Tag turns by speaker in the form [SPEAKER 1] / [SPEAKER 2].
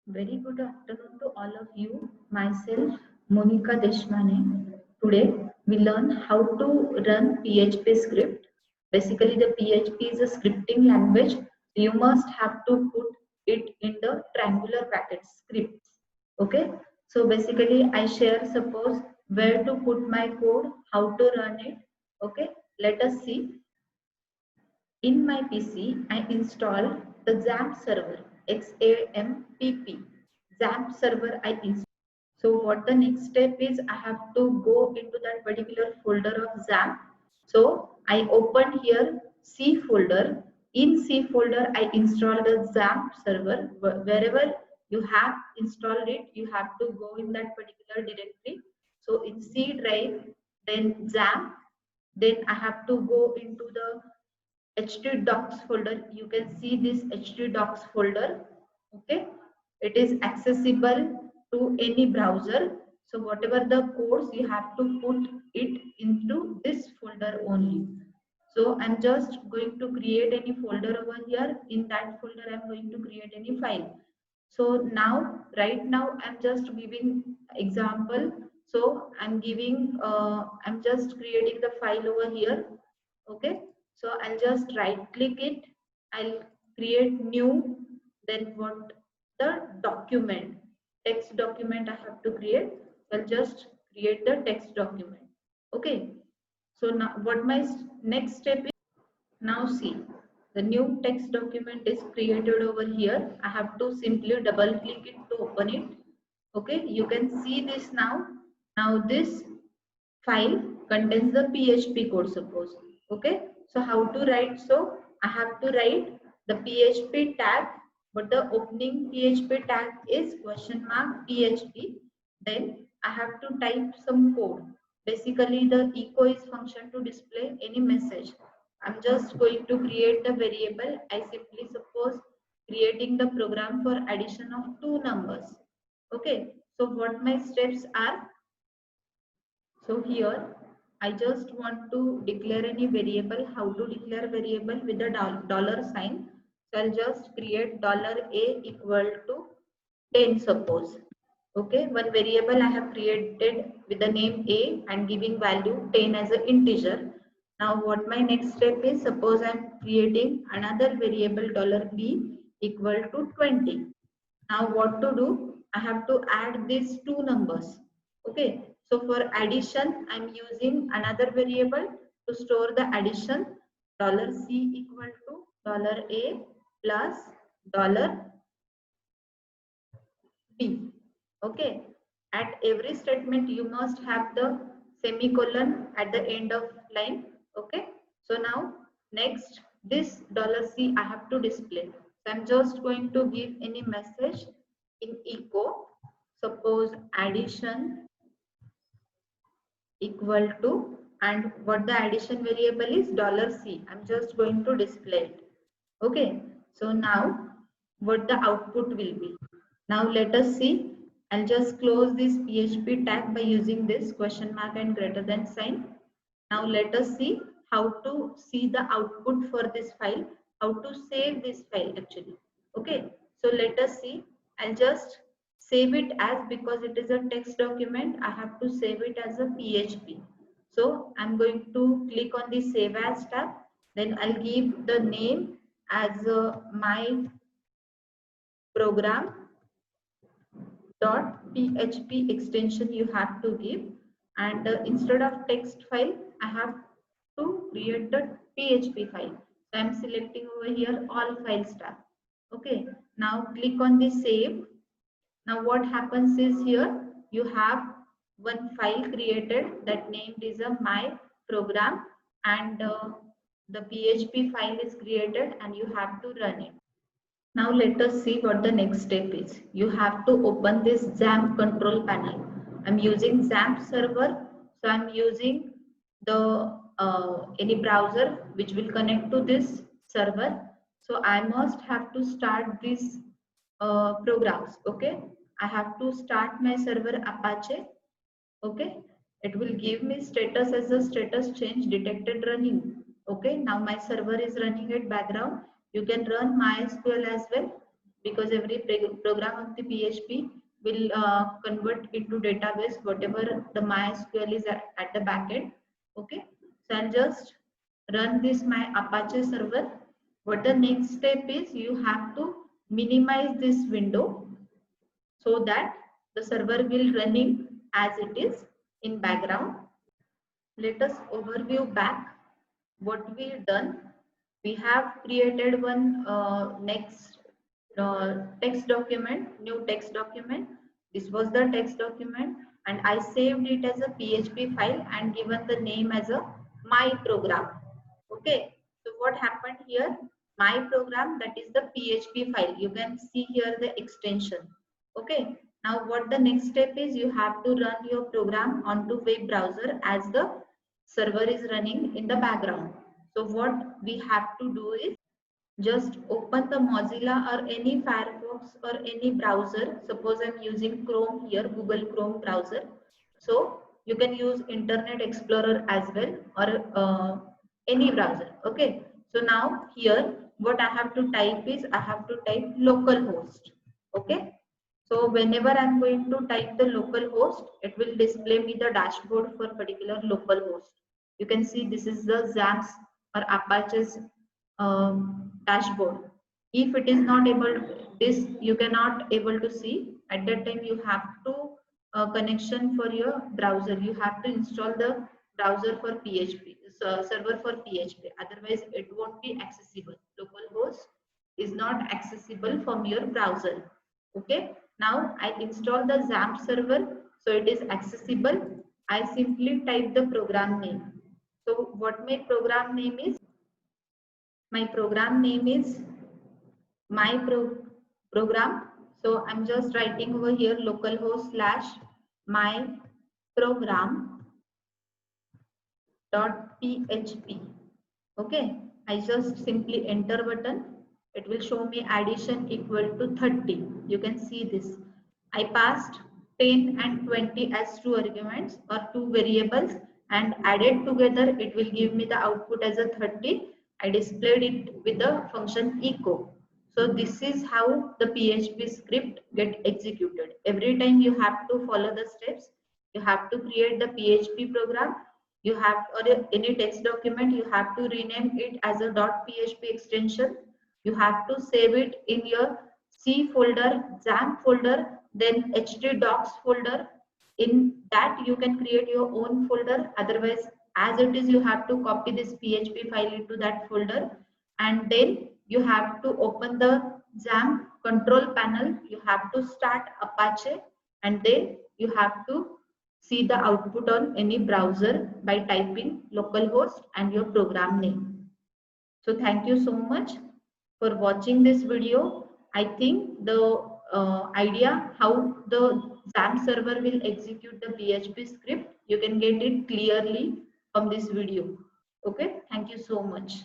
[SPEAKER 1] Very good afternoon to all of you. Myself, Monica Deshmane. Today, we learn how to run PHP script. Basically, the PHP is a scripting language. You must have to put it in the triangular brackets scripts. Okay. So basically, I share suppose where to put my code, how to run it. Okay. Let us see. In my PC, I install the XAMPP server, XAMPP. XAMPP server I install. So what the next step is, I have to go into that particular folder of XAMPP. So I open here C folder. In C folder, I install the XAMPP server. Wherever you have installed it, you have to go in that particular directory. So in C drive, then XAMPP, then I have to go into the htdocs folder. You can see this htdocs folder. Okay, it is accessible to any browser. So whatever the codes, you have to put it into this folder only. So I'm just going to create any folder over here. In that folder, I'm going to create any file. So now, right now, I'm just giving example. So I'm just creating the file over here. Okay, so I'll just right click it. I'll create new. Then what, the document, text document I have to create. I'll just create the text document. Okay, so now what my next step is. Now see, the new text document is created over here. I have to simply double click it to open it. Okay, you can see this now. Now this file contains the PHP code, suppose. Okay, so how to write? So I have to write the PHP tag, but the opening PHP tag is question mark PHP. Then I have to type some code. Basically, the echo is function to display any message. I'm just going to create the variable. I simply suppose creating the program for addition of two numbers. Okay, so what my steps are. So here, I just want to declare any variable. How to declare variable? With the dollar sign. So I'll just create $a equal to 10, suppose. Okay, one variable I have created with the name a and giving value 10 as an integer. Now what my next step is, suppose I'm creating another variable $b equal to 20. Now what to do? I have to add these two numbers. Okay, so for addition, I'm using another variable to store the addition. $c equal to $a plus $b. Okay, at every statement you must have the semicolon at the end of line. Okay, so now next, this $c I have to display. So I'm just going to give any message in echo. Suppose addition equal to, and what the addition variable is $c. I'm just going to display it. Okay, so now what the output will be. Now let us see. I'll just close this PHP tag by using this question mark and greater than sign. Now let us see how to see the output for this file, how to save this file actually. Okay, so let us see. I'll just save it as, because it is a text document, I have to save it as a PHP. So I'm going to click on the save as tab. Then I'll give the name as my program .php extension you have to give, and instead of text file I have to create the PHP file. So I'm selecting over here all files tab. Okay, now click on the save. Now what happens is, here you have one file created that named is a my program, and the PHP file is created and you have to run it. Now let us see what the next step is. You have to open this XAMPP control panel. I'm using XAMPP server, so I'm using the any browser which will connect to this server. So I must have to start these programs. Okay, I have to start my server Apache. Okay, it will give me status as a status change detected running. Okay, now my server is running at background. You can run MySQL as well. because every program of the PHP will convert into database whatever the MySQL is at the backend. Okay, so I'll just run this my Apache server. What the next step is, you have to minimize this window so that the server will running as it is in background. Let us overview back what we've done. We have created one next text document, new text document. This was the text document, and I saved it as a PHP file and given the name as a my program. Okay, so what happened here? My program, that is the PHP file. You can see here the extension. Okay, now what the next step is, you have to run your program onto web browser as the server is running in the background. So what we have to do is just open the Mozilla or any Firefox or any browser. Suppose I'm using Chrome here, Google Chrome browser. So you can use Internet Explorer as well, or any browser. Okay. So now here what I have to type is, I have to type localhost. Okay. So whenever I'm going to type the localhost, it will display me the dashboard for particular localhost. You can see this is the XAMPP or Apache's dashboard. If it is not able this, you cannot able to see. At that time you have to connection for your browser. You have to install the browser for PHP, server for PHP. Otherwise it won't be accessible. Localhost is not accessible from your browser. Okay. Now I install the XAMPP server, so it is accessible. I simply type the program name. So what my program name is? My program name is my program. So I'm just writing over here localhost / my program .php. Okay, I just simply enter button. It will show me addition equal to 30. You can see this. I passed 10 and 20 as two arguments or two variables, and added together it will give me the output as a 30. I displayed it with the function echo. So this is how the PHP script get executed. Every time you have to follow the steps. You have to create the PHP program. You have, or any text document, you have to rename it as a .php extension. You have to save it in your C folder, XAMPP folder, then htdocs folder. In that you can create your own folder. Otherwise, as it is, you have to copy this PHP file into that folder, and then you have to open the XAMPP control panel. You have to start Apache, and then you have to see the output on any browser by typing localhost and your program name. So thank you so much for watching this video. I think the idea how the XAMPP server will execute the PHP script, you can get it clearly from this video. Okay, thank you so much.